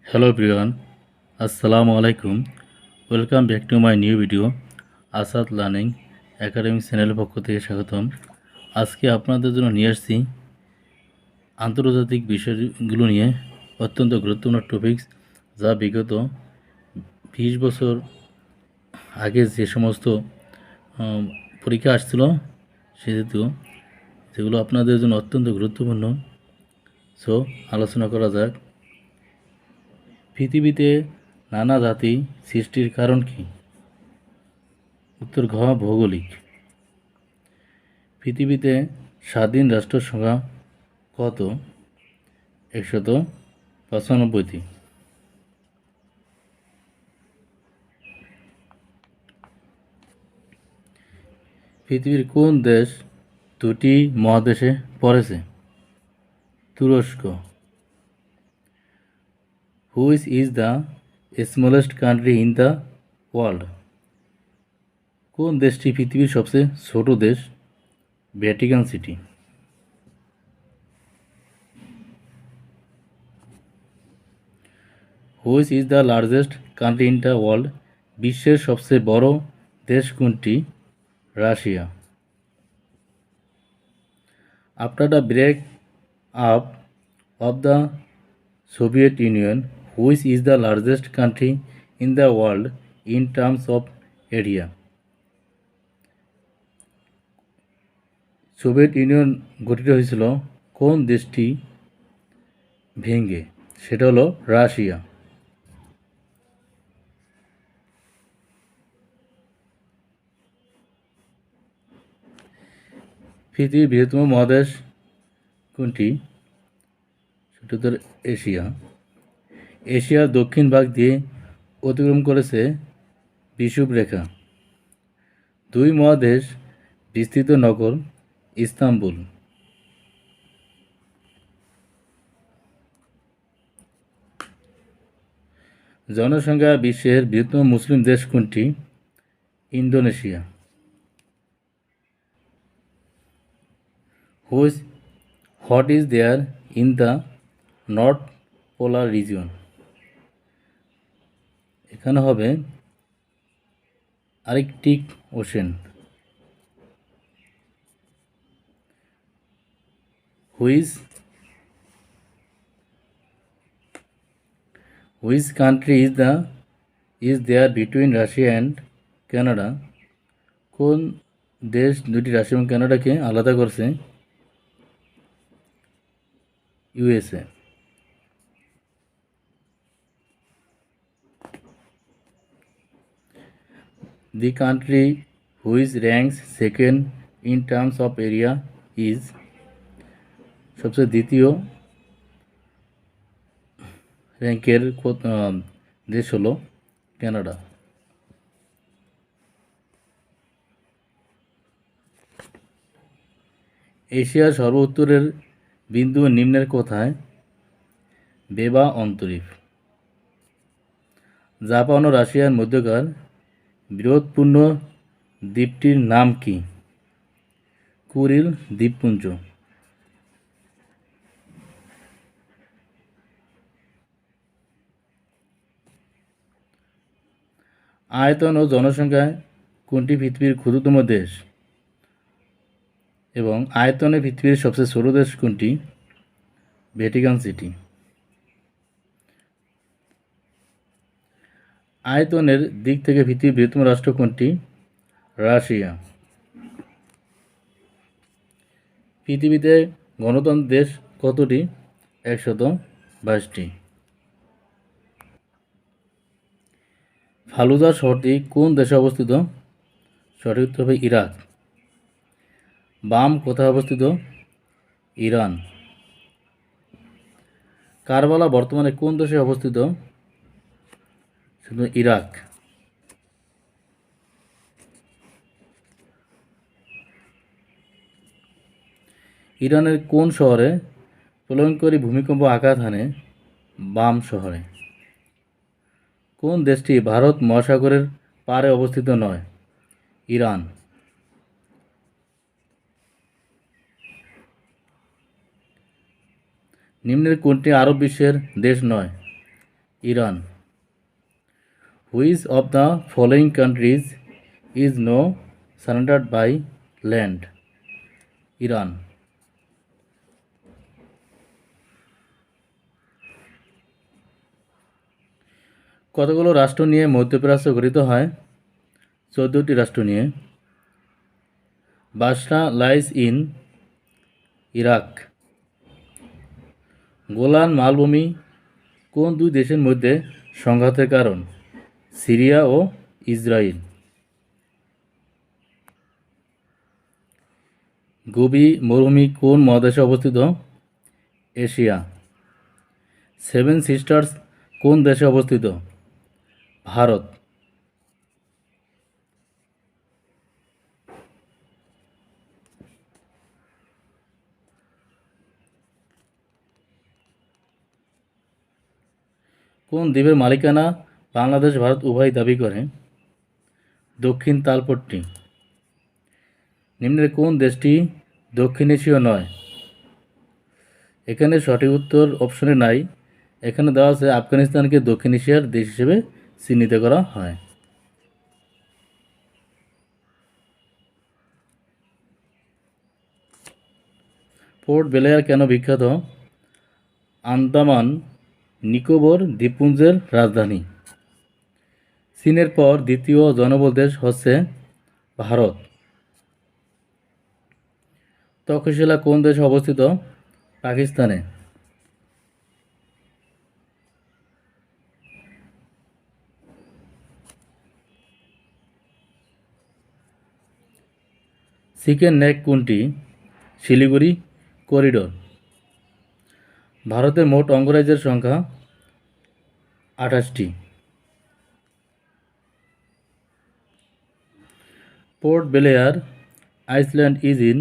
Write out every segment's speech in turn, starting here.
Hello everyone, Assalamu alaikum. Welcome back to my new video. Asad learning academy চ্যানেলের পক্ষ থেকে স্বাগতম। আজকে আপনাদের জন্য নিয়ে আসছি আন্তর্জাতিক বিষয়গুলো নিয়ে অত্যন্ত গুরুত্বপূর্ণ টপিকস, যা বিগত 20 বছর আগে যে সমস্ত পরীক্ষা আসছিল যেগুলো আপনাদের জন্য অত্যন্ত গুরুত্বপূর্ণ। সো আলোচনা করা যাক। পৃথিবীতে নানা জাতি সৃষ্টির কারণ কি? উত্তর ঘ, ভৌগোলিক। পৃথিবীতে স্বাধীন রাষ্ট্রের সংখ্যা কত? 195টি। পৃথিবীর কোন দেশ দুটি মহাদেশে পড়েছে? তুরস্ক। Which is the smallest country in the world? কোন দেশটি পৃথিবীর সবচেয়ে ছোট দেশ? Vatican City. Which is the largest country in the world? বিশ্বের সবচেয়ে বড় দেশ কোনটি? Russia. After the break up of the Soviet Union, which is the largest country in the world in terms of area? Soviet union গঠিত হয়েছিল কোন দেশটি ভেঙে? সেটা হলো রাশিয়া। পৃথিবীর বৃহত্তম মহাদেশ কোনটি? সেটা হলো এশিয়া। এশিয়ার দক্ষিণ ভাগ দিয়ে অতিক্রম করেছে বিষুবরেখা। দুই মহাদেশ বিস্তৃত নগর ইস্তাম্বুল। জনসংখ্যা বিশ্বের বৃহত্তম মুসলিম দেশ কোনটি? Indonesia. What is there in the North Polar region? এখানে হবে Arctic ocean. Which country is there between Russia and Canada? কোন দেশ দুটি রাশিয়া এবং কানাডাকে আলাদা করছে? USA. The country which ranks second in terms of area is? সবচেয়ে দ্বিতীয় র্যাঙ্কের দেশ হলো কানাডা। এশিয়ার সর্ব উত্তরের বিন্দু নিম্নের কোথায়? বেবা অন্তরীপ। জাপান ও রাশিয়ার মধ্যকার বৃহৎপূর্ণ দ্বীপটির নাম কি? কুরিল দ্বীপপুঞ্জ। আয়তন ও জনসংখ্যায় কোনটি পৃথিবীর ক্ষুদ্রতম দেশ? এবং আয়তনে পৃথিবীর সবচেয়ে ছোট দেশ কোনটি? Vatican city. আয়তনের দিক থেকে পৃথিবীর বৃহত্তম রাষ্ট্র কোনটি? রাশিয়া। পৃথিবীতে গণতন্ত্র দেশ কতটি? 122টি। ফালুজা শহরটি কোন দেশে অবস্থিত? সঠিক উত্তর হবে ইরাক। বাম কোথায় অবস্থিত? ইরান। কারবালা বর্তমানে কোন দেশে অবস্থিত? শুধু ইরাক। ইরানের কোন শহরে প্রলয়ঙ্করী ভূমিকম্প আঘাত হানে? বাম শহরে। কোন দেশটি ভারত মহাসাগরের পারে অবস্থিত নয়? ইরান। নিম্নের কোনটি আরব বিশ্বের দেশ নয়? Iran. Which of the following countries is no surrendered by land? Iran. কতগুলো রাষ্ট্র নিয়ে মধ্যপ্রাচ্য গঠিত হয়? 14টি রাষ্ট্র নিয়ে। বাসরা লাইস ইন ইরাক। গোলান মালভূমি কোন দুই দেশের মধ্যে সংঘাতের কারণ? সিরিয়া ও ইসরায়েল। গোবি মরুভূমি কোন মহাদেশে অবস্থিত? এশিয়া। সেভেন সিস্টার্স কোন দেশে অবস্থিত? ভারত। কোন দ্বীপের মালিকানা বাংলাদেশ ভারত উভয় দাবি করে? দক্ষিণ তালপট্টি। নিম্নের কোন দেশটি দক্ষিণ এশীয় নয়? এখানে সঠিক উত্তর অপশনে নাই। এখানে দেওয়া আছে আফগানিস্তানকে দক্ষিণ এশিয়ার দেশ হিসেবে চিহ্নিত করা হয়। পোর্ট ব্লেয়ার কেন বিখ্যাত? আন্দামান নিকোবর দ্বীপপুঞ্জের রাজধানী। চীনের পর দ্বিতীয় জনবহুল দেশ হচ্ছে ভারত। তক্ষশিলা কোন দেশে অবস্থিত? পাকিস্তানে। চিকেন নেক কোনটি? শিলিগুড়ি করিডোর। ভারতের মোট অঙ্গরাজ্যের সংখ্যা 28টি। Port Blair island is in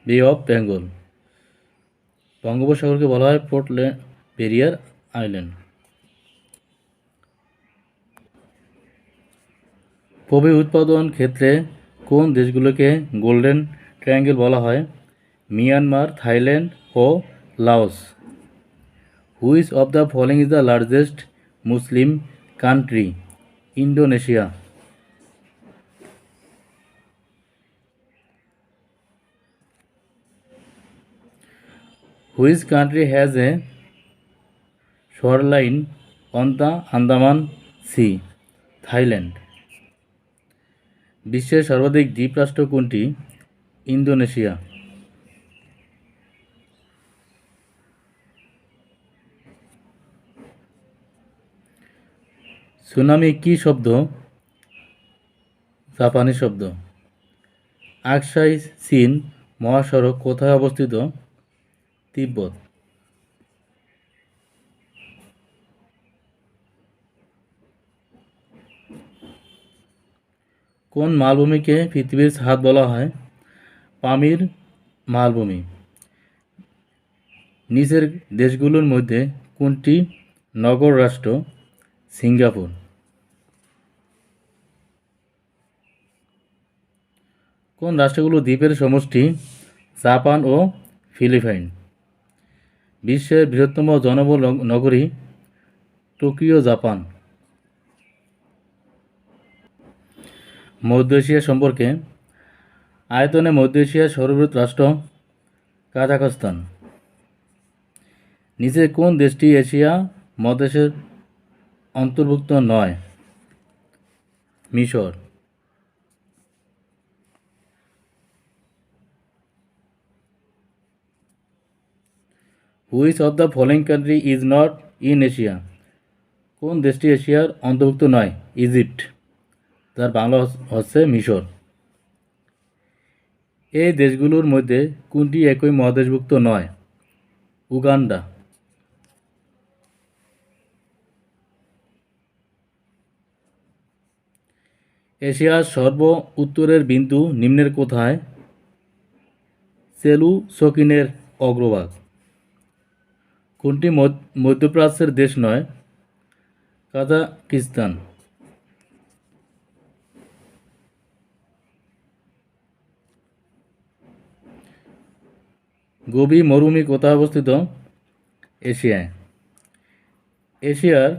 bay of Bengal. বঙ্গোপসাগরকে বলা হয় পোর্ট ব্লেয়ার আইল্যান্ড। প্রবি উৎপাদন ক্ষেত্রে কোন দেশগুলোকে গোল্ডেন ট্রায়াঙ্গেল বলা হয়? মিয়ানমার, থাইল্যান্ড ও Laos. Which of the following is the largest Muslim country? Indonesia. Which country has a shoreline on the Andaman sea? Thailand. বিশ্বের সর্বাধিক দ্বীপরাষ্ট্র কোনটি? ইন্দোনেশিয়া। সুনামি কি শব্দ? জাপানি শব্দ। আকসাই চীন মহাসড়ক কোথায় অবস্থিত? তিব্বত। কোন মালভূমিকে পৃথিবীর ছাদ বলা হয়? পামির মালভূমি। নিচের দেশগুলোর মধ্যে কোনটি নগর রাষ্ট্র? সিঙ্গাপুর। কোন রাষ্ট্রগুলো দ্বীপের সমষ্টি? জাপান ও ফিলিপাইন। বিশ্বের বৃহত্তম জনবহুল নগরী? Tokyo, Japan. মধ্য এশিয়া সম্পর্কে আয়তনে মধ্য এশিয়ার সর্ববৃহৎ রাষ্ট্র কাজাখস্তান। নিচে কোন দেশটি এশিয়া মহাদেশের অন্তর্ভুক্ত নয়? মিশর। Which of the following country is not in Asia? কোন দেশটি এশিয়ার অন্তর্ভুক্ত নয়? ইজিপ্ট। তার বাংলা হচ্ছে মিশর। এই দেশগুলোর মধ্যে কোনটি একই মহাদেশভুক্ত নয়? উগান্ডা। এশিয়ার সর্ব উত্তরের বিন্দু নিম্নের কোথায়? চেলুচকিনের অগ্রভাগ। কোনটি মধ্যপ্রাচ্যের দেশ নয়? কাজাকিস্তান। গোবি মরুভূমি কোথায় অবস্থিত? এশিয়ায়। এশিয়ার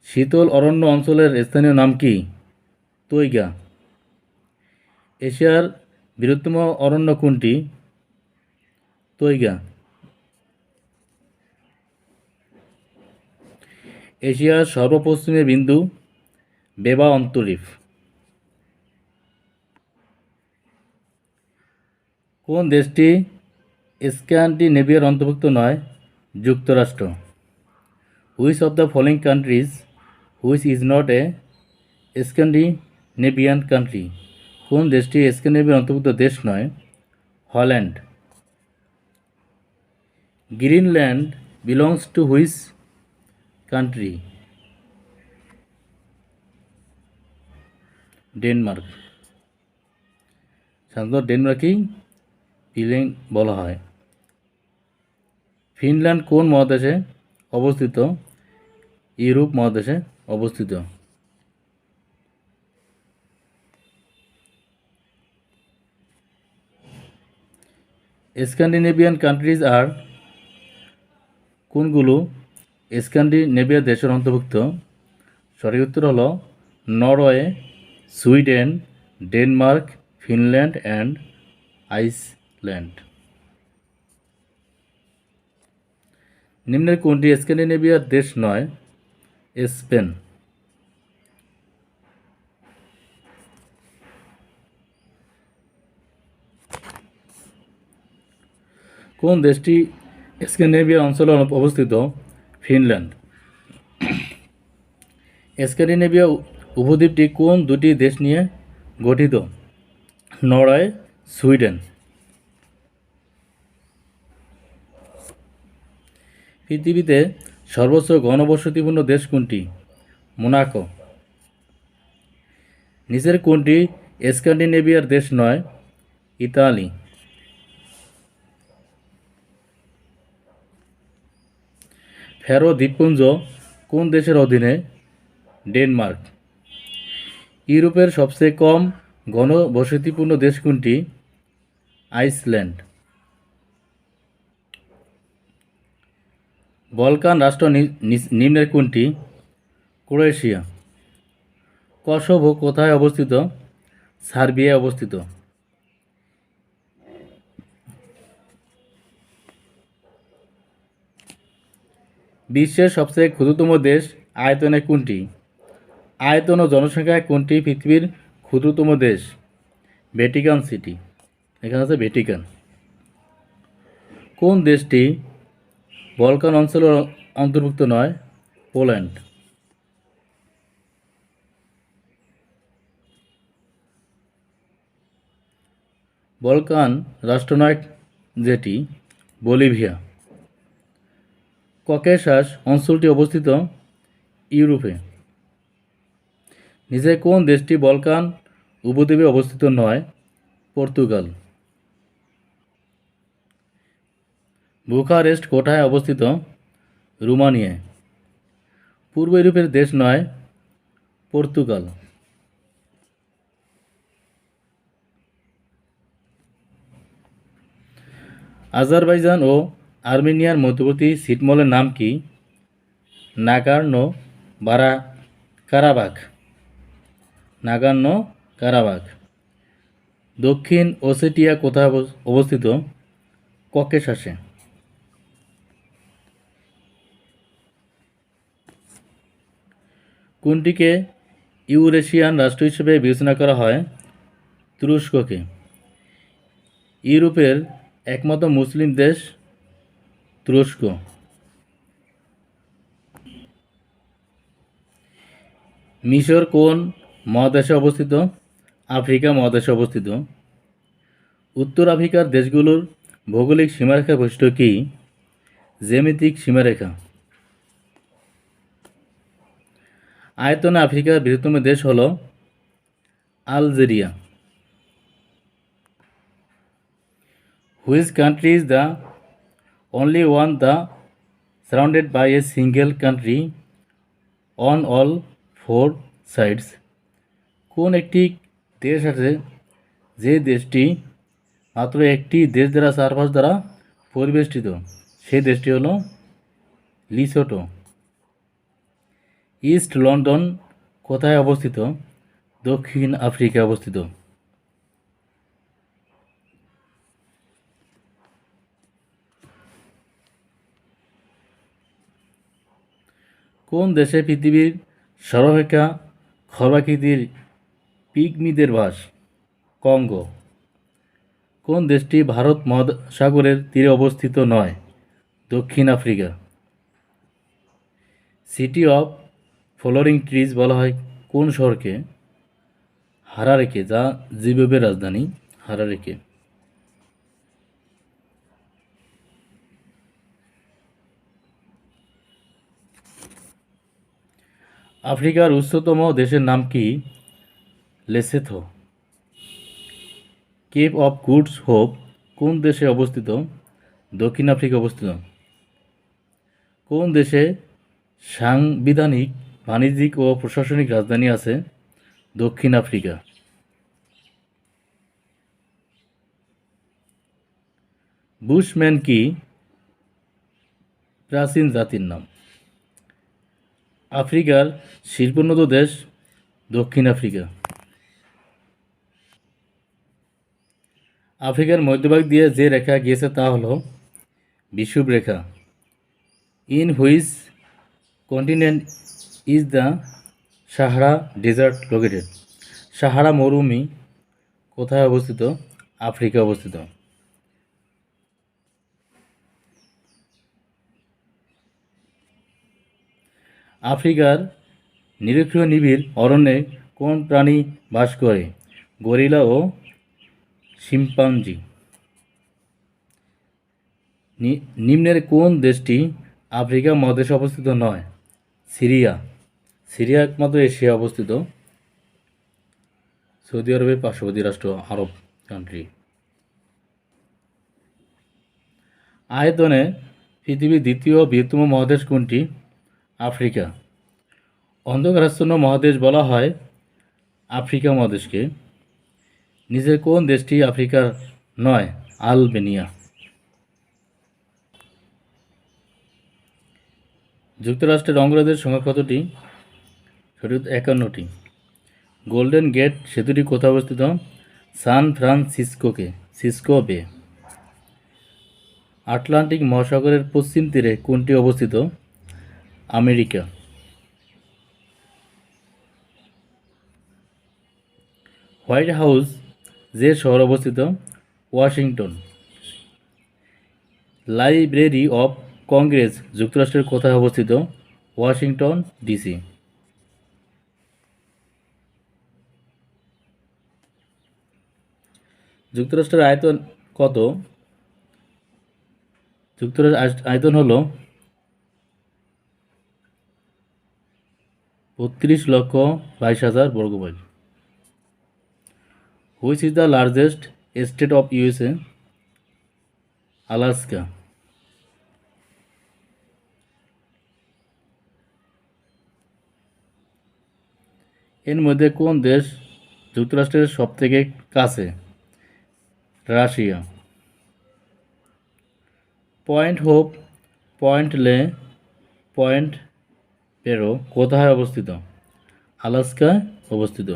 শীতল অরণ্য অঞ্চলের স্থানীয় নাম কি? তৈগা। এশিয়ার বৃহত্তম অরণ্য কোনটি? তৈগা। এশিয়ার সর্বপশ্চিমে বিন্দু বেবা অন্তরীপ। কোন দেশটি স্ক্যান্ডিনেভিয়ার অন্তর্ভুক্ত নয়? যুক্তরাষ্ট্র। Which of the following countries which is not a Scandinavian country? কোন দেশটি স্ক্যান্ডিনেভিয়ার অন্তর্ভুক্ত দেশ নয়? Holland. Greenland belongs to which country? Denmark. সাধারণত ডেনমার্কেই পিলেং বলা হয়। ফিনল্যান্ড কোন মহাদেশে অবস্থিত? ইউরোপ মহাদেশে অবস্থিত। স্ক্যান্ডিনেভিয়ান কান্ট্রিজ আর কোনগুলো স্ক্যান্ডিনেভিয়া দেশের অন্তর্ভুক্ত? সঠিক উত্তর হলো Norway, Sweden, Denmark, Finland and Iceland. নিম্নের কোনটি স্ক্যান্ডিনেভিয়ার দেশ নয়? স্পেন। কোন দেশটি স্ক্যান্ডিনেভিয়া অঞ্চলে অবস্থিত? ফিনল্যান্ড। স্ক্যান্ডিনেভিয়া উপদ্বীপটি কোন দুটি দেশ নিয়ে গঠিত? Norway, Sweden. পৃথিবীতে সর্বোচ্চ ঘনবসতিপূর্ণ দেশ কোনটি? মোনাকো। নিচের কোনটি স্ক্যান্ডিনেভিয়ার দেশ নয়? ইতালি। ফ্যারো দ্বীপপুঞ্জ কোন দেশের অধীনে? ডেনমার্ক। ইউরোপের সবচেয়ে কম ঘনবসতিপূর্ণ দেশ কোনটি? আইসল্যান্ড। বলকান রাষ্ট্র নিম্নের কোনটি? ক্রোয়েশিয়া। কসোভো কোথায় অবস্থিত? সার্বিয়ায় অবস্থিত। বিশ্বের সবচেয়ে ক্ষুদ্রতম দেশ আয়তনে কোনটি? আয়তন ও জনসংখ্যায় কোনটি পৃথিবীর ক্ষুদ্রতম দেশ? Vatican city. এখানে আছে ভ্যাটিকান। কোন দেশটি বলকান অঞ্চলের অন্তর্ভুক্ত নয়? পোল্যান্ড। বলকান রাষ্ট্রনায়ক যেটি? বলিভিয়া। ককেশাস অঞ্চলটি অবস্থিত ইউরোপে। নিচে কোন দেশটি বলকান উপদ্বীপে অবস্থিত নয়? পর্তুগাল। বুখারেস্ট কোথায় অবস্থিত? রোমানিয়ায়। পূর্ব ইউরোপের দেশ নয়? পর্তুগাল। আজারবাইজান ও আর্মেনিয়ার মধ্যবর্তী ছিটমহলের নাম কি? Nagorno Karabakh. Nagorno Karabakh. দক্ষিণ ওসেটিয়া কোথায় অবস্থিত? ককেশাসে। কোনটিকে ইউরেশিয়ান রাষ্ট্র হিসেবে বিবেচনা করা হয়? তুরস্ককে। ইউরোপের একমাত্র মুসলিম দেশ তুরস্ক। মিশর কোন মহাদেশে অবস্থিত? আফ্রিকা মহাদেশে অবস্থিত। উত্তর আফ্রিকার দেশগুলোর ভৌগোলিক সীমারেখা বৈশিষ্ট্য কী? জ্যামিতিক সীমারেখা। আয়তনে আফ্রিকার বৃহত্তম দেশ হল Algeria. Which country is the only one the surrounded by a single country on all four sides? কোন একটি দেশ আছে যে দেশটি মাত্র একটি দেশ দ্বারা চারপাশ দ্বারা পরিবেষ্টিত? সেই দেশটি হলো লিসোটো। ইস্ট লন্ডন কোথায় অবস্থিত? দক্ষিণ আফ্রিকায় অবস্থিত। কোন দেশে পৃথিবীর সর্বাপেক্ষা খর্বাকৃতির পিগমিদের বাস? কঙ্গো। কোন দেশটি ভারত মহাসাগরের তীরে অবস্থিত নয়? দক্ষিণ Africa. City of flooring trees বলা হয় কোন শহরকে? হারারেকে, যা জিম্বাবুয়ের রাজধানী হারারেকে। আফ্রিকার উচ্চতম দেশের নাম কি? Lesotho. Cape of Good Hope কোন দেশে অবস্থিত? দক্ষিণ আফ্রিকা অবস্থিত। কোন দেশে সাংবিধানিক, বাণিজ্যিক ও প্রশাসনিক রাজধানী আছে? দক্ষিণ আফ্রিকা। বুশম্যান কি প্রাচীন জাতির নাম? আফ্রিকার শিল্পোন্নত দেশ? দক্ষিণ আফ্রিকা। আফ্রিকার মধ্যভাগ দিয়ে যে রেখা গিয়েছে তা হল বিষুব রেখা। In which continent is the Sahara desert located? Sahara মরুভূমি কোথায় অবস্থিত? আফ্রিকা অবস্থিত। আফ্রিকার নিরক্ষীয় নিবিড় অরণ্যে কোন প্রাণী বাস করে? গরিলা ও শিম্পাঞ্জি। নিম্নের কোন দেশটি আফ্রিকা মহাদেশে অবস্থিত নয়? সিরিয়া। সিরিয়া একমাত্র এশিয়া অবস্থিত। সৌদি আরবের পার্শ্ববর্তী রাষ্ট্র, আরব কান্ট্রি। আয়তনে পৃথিবীর দ্বিতীয় বৃহত্তম মহাদেশ কোনটি? আফ্রিকা। অন্ধকারাচ্ছন্ন মহাদেশ বলা হয় আফ্রিকা মহাদেশকে। নিচের কোন দেশটি আফ্রিকার নয়? আলবেনিয়া। যুক্তরাষ্ট্রের অঙ্গরাজ্যের সংখ্যা কতটি? সঠিক 51টি। গোল্ডেন গেট সেতুটি কোথায় অবস্থিত? সান ফ্রান্সিসকোকে সিসকো বে। আটলান্টিক মহাসাগরের পশ্চিম তীরে কোনটি অবস্থিত? আমেরিকা। হোয়াইট হাউস যে শহর অবস্থিত? ওয়াশিংটন। লাইব্রেরি অফ কংগ্রেস যুক্তরাষ্ট্রের কোথায় অবস্থিত? Washington DC. যুক্তরাষ্ট্রের আয়তন কত? যুক্তরাষ্ট্রের আয়তন হল 32,22,000 বর্গমাইল। Which is the largest state of USA? Alaska. এর মধ্যে কোন দেশ যুক্তরাষ্ট্রের সবথেকে কাছে? Russia. Point Hope, point Lay, point Barrow কোথায় অবস্থিত? আলাস্কায় অবস্থিত।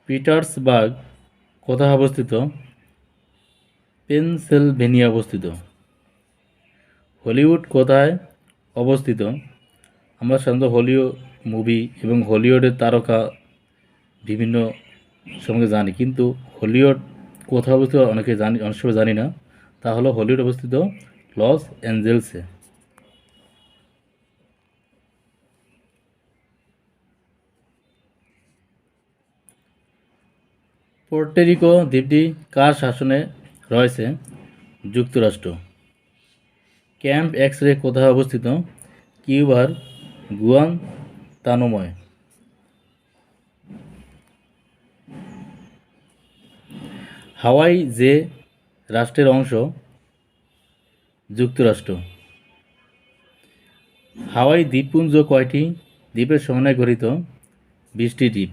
পিটার্সবার্গ কোথায় অবস্থিত? পেনসিলভেনিয়া অবস্থিত। হলিউড কোথায় অবস্থিত? আমরা সাধারণত হলিউড মুভি এবং হলিউডের তারকা বিভিন্ন সম্পর্কে জানি, কিন্তু হলিউড কোথায় অবস্থিত অনেকে জানি, অনেক সময় জানি না। তা হলো হলিউড অবস্থিত লস অ্যাঞ্জেলসে। পোর্টোরিকো দ্বীপটি কার শাসনে রয়েছে? যুক্তরাষ্ট্র। ক্যাম্প এক্স-রে কোথায় অবস্থিত? কিউবার গুয়ানতানামোয়। হাওয়াই যে রাষ্ট্রের অংশ? যুক্তরাষ্ট্র। হাওয়াই দ্বীপপুঞ্জ কয়টি দ্বীপের সমন্বয়ে গঠিত? 20টি দ্বীপ।